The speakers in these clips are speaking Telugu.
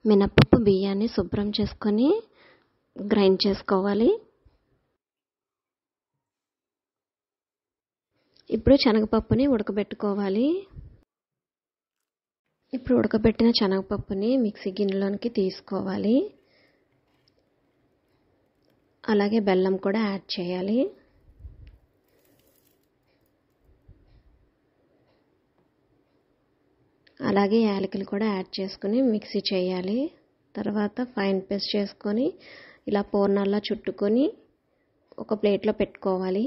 మినపప్పు బియ్యాన్ని శుభ్రం చేసుకొని గ్రైండ్ చేసుకోవాలి. ఇప్పుడు శనగపప్పుని ఉడకబెట్టుకోవాలి. ఇప్పుడు ఉడకబెట్టిన శనగపప్పుని మిక్సీ గిన్నెలోనికి తీసుకోవాలి. అలాగే బెల్లం కూడా యాడ్ చేయాలి. అలాగే యాలకులు కూడా యాడ్ చేసుకొని మిక్సీ చేయాలి. తర్వాత ఫైన్ పేస్ట్ చేసుకొని ఇలా పూర్ణాల్లా చుట్టుకొని ఒక ప్లేట్లో పెట్టుకోవాలి.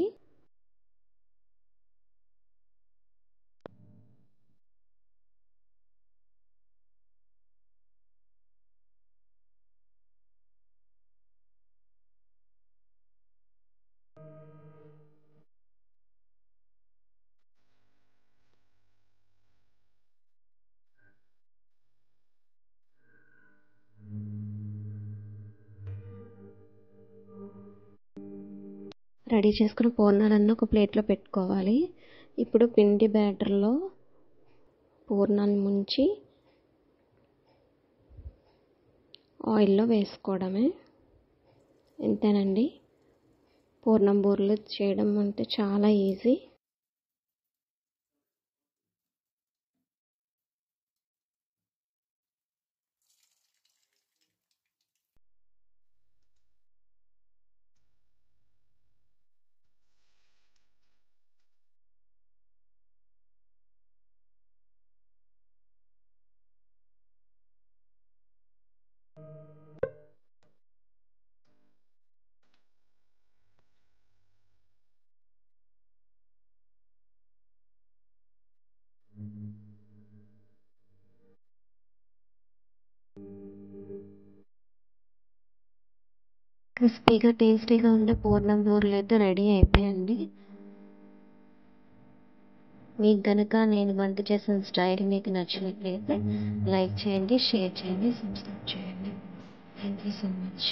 రెడీ చేసుకున్న పూర్ణాలన్నీ ఒక ప్లేట్లో పెట్టుకోవాలి. ఇప్పుడు పిండి బ్యాటర్లో పూర్ణాన్ని ముంచి ఆయిల్లో వేసుకోవడమే. ఇంతేనండి. పూర్ణం బూరెలు చేయడం అంటే చాలా ఈజీ. క్రిస్పీగా టేస్టీగా ఉండే పూర్ణం బూరెలు అయితే రెడీ అయిపోయాయండి. మీకు కనుక నేను వంట చేసిన స్టైల్ మీకు నచ్చినట్లయితే లైక్ చేయండి, షేర్ చేయండి, సబ్స్క్రైబ్ చేయండి. Thank you so much.